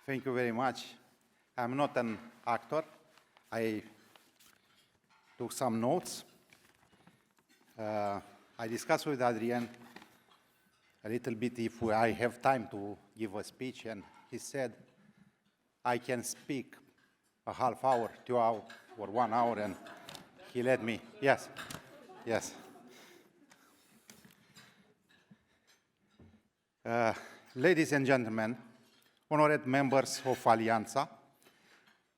Thank you very much. I'm not an actor. I took some notes. I discussed with Adrian a little bit if I have time to give a speech, and he said I can speak a half hour, 2 hours, or 1 hour, and he let me. Yes, yes. Ladies and gentlemen, honored members of Alianța,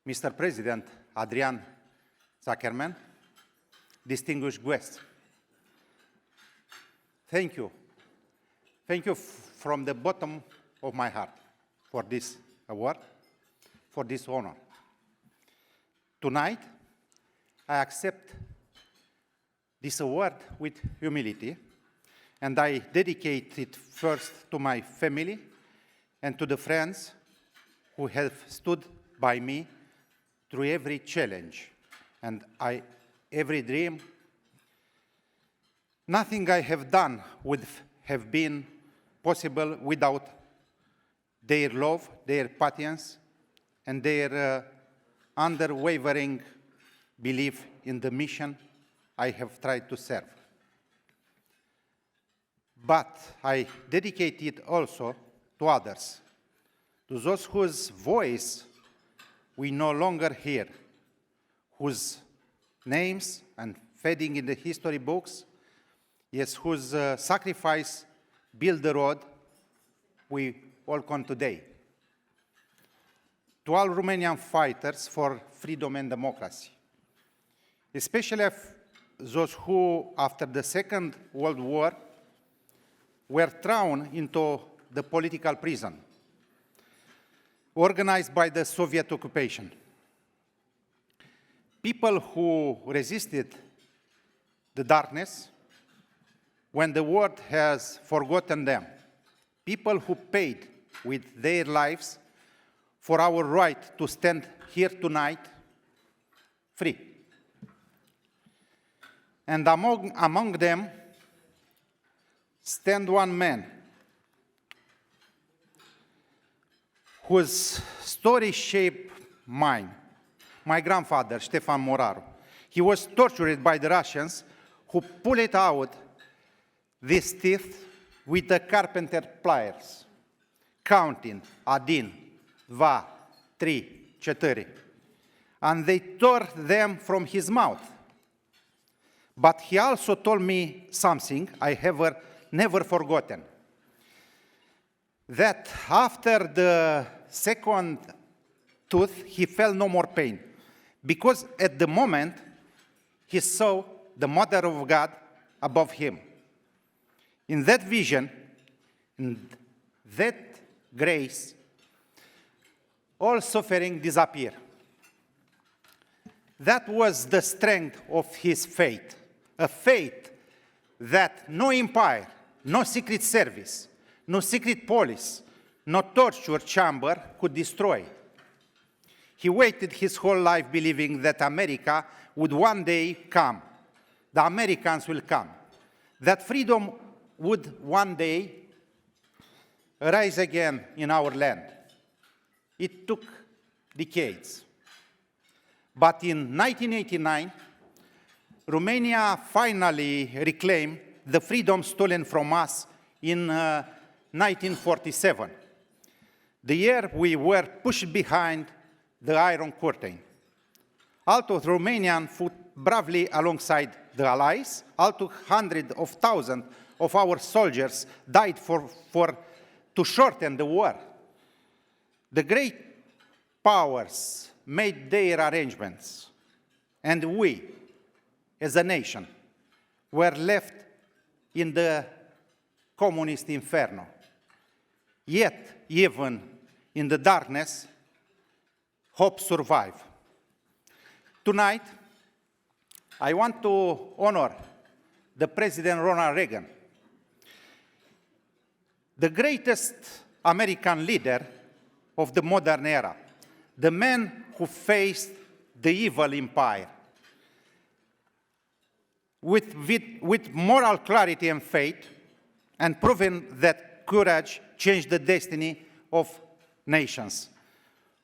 Mr. President Adrian Zuckerman, distinguished guests, thank you. Thank you from the bottom of my heart for this award, for this honor. Tonight, I accept this award with humility, and I dedicate it first to my family and to the friends who have stood by me through every challenge and every dream. Nothing I have done would have been possible without their love, their patience, and their unwavering belief in the mission I have tried to serve. But I dedicate it also to others, to those whose voice we no longer hear, whose names are fading in the history books, yes, whose sacrifice built the road we walk on today. To all Romanian fighters for freedom and democracy, especially those who, after the Second World War, were thrown into the political prison organized by the Soviet occupation. People who resisted the darkness when the world has forgotten them. People who paid with their lives for our right to stand here tonight free. And among them stand one man whose story shaped mine, my grandfather, Ștefan Moraru. He was tortured by the Russians who pulled out these teeth with the carpenter pliers, counting, adin, dva, tri, cetări. And they tore them from his mouth. But he also told me something I have never forgotten, that after the second tooth, he felt no more pain, because at the moment, he saw the Mother of God above him. In that vision, in that grace, all suffering disappeared. That was the strength of his faith, a faith that no empire, no secret service, no secret police, no torture chamber could destroy. He waited his whole life believing that America would one day come. The Americans will come. That freedom would one day rise again in our land. It took decades. But in 1989, Romania finally reclaimed the freedom stolen from us in 1947, the year we were pushed behind the Iron Curtain. Although Romanians fought bravely alongside the Allies, although hundreds of thousands of our soldiers died to shorten the war, the great powers made their arrangements, and we, as a nation, were left in the communist inferno. Yet, even in the darkness, hope survived. Tonight, I want to honor the President Ronald Reagan, the greatest American leader of the modern era, the man who faced the evil empire with moral clarity and faith, and proven that courage changed the destiny of nations.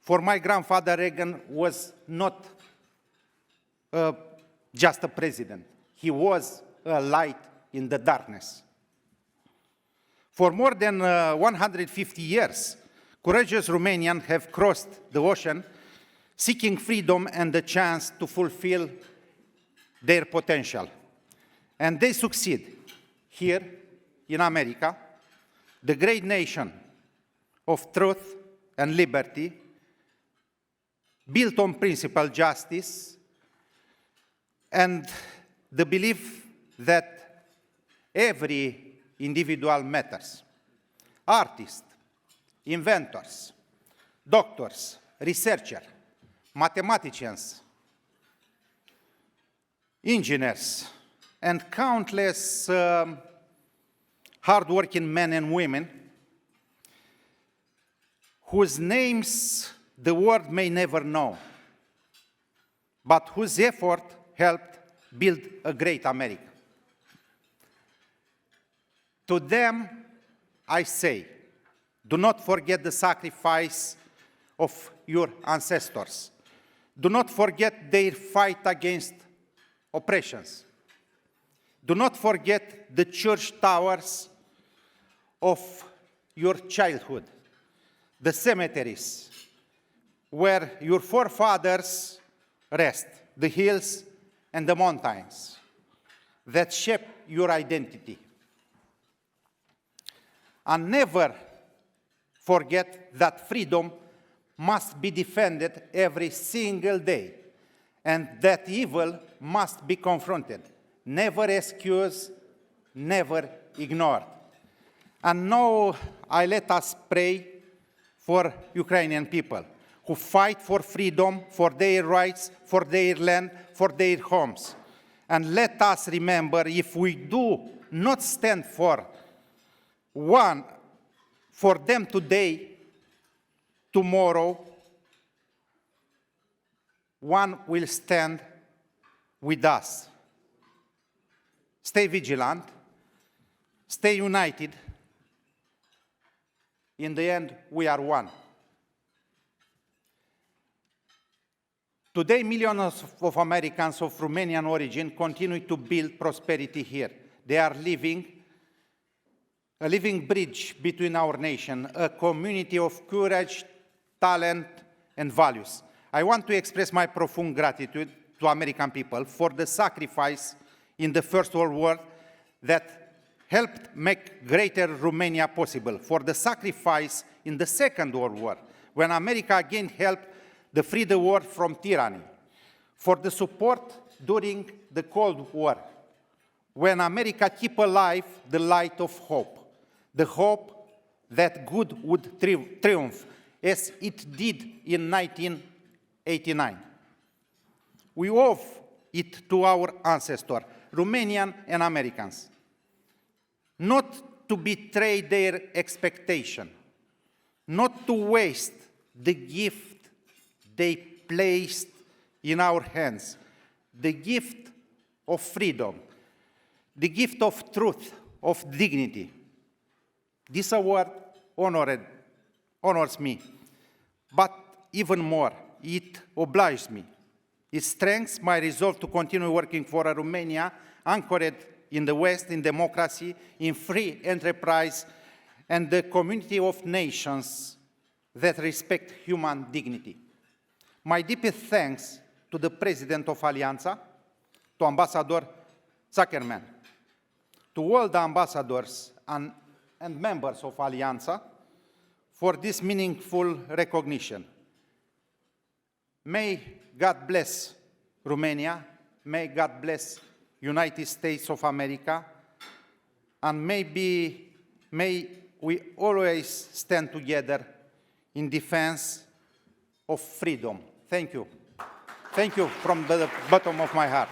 For my grandfather, Reagan was not just a president. He was a light in the darkness. For more than 150 years, courageous Romanians have crossed the ocean seeking freedom and the chance to fulfill their potential. And they succeed here in America, the great nation of truth and liberty, built on principle justice and the belief that every individual matters. Artists, inventors, doctors, researchers, mathematicians, engineers, and countless hardworking men and women whose names the world may never know, but whose effort helped build a great America. To them, I say, do not forget the sacrifice of your ancestors. Do not forget their fight against oppressions. Do not forget the church towers of your childhood, the cemeteries where your forefathers rest, the hills and the mountains that shape your identity. And never forget that freedom must be defended every single day, and that evil must be confronted, never excused, never ignored. And now I let us pray for Ukrainian people who fight for freedom, for their rights, for their land, for their homes. And let us remember, if we do not stand for them today, tomorrow, one will stand with us. Stay vigilant, stay united. In the end, we are one. Today, millions of Americans of Romanian origin continue to build prosperity here. They are a living bridge between our nation, a community of courage, talent, and values. I want to express my profound gratitude to American people for the sacrifice in the First World War that helped make greater Romania possible, for the sacrifice in the Second World War, when America again helped to free the world from tyranny, for the support during the Cold War, when America kept alive the light of hope, the hope that good would triumph, as it did in 1989. We owe it to our ancestors, Romanian and Americans, not to betray their expectation, not to waste the gift they placed in our hands, the gift of freedom, the gift of truth, of dignity. This award honors me, but even more, it obliges me. It strengthens my resolve to continue working for a Romania anchored in the West, in democracy, in free enterprise, and the community of nations that respect human dignity. My deepest thanks to the President of Alianța, to Ambassador Zuckerman, to all the ambassadors and members of Alianța for this meaningful recognition. May God bless Romania, may God bless United States of America, and may we always stand together in defense of freedom. Thank you. Thank you from the bottom of my heart.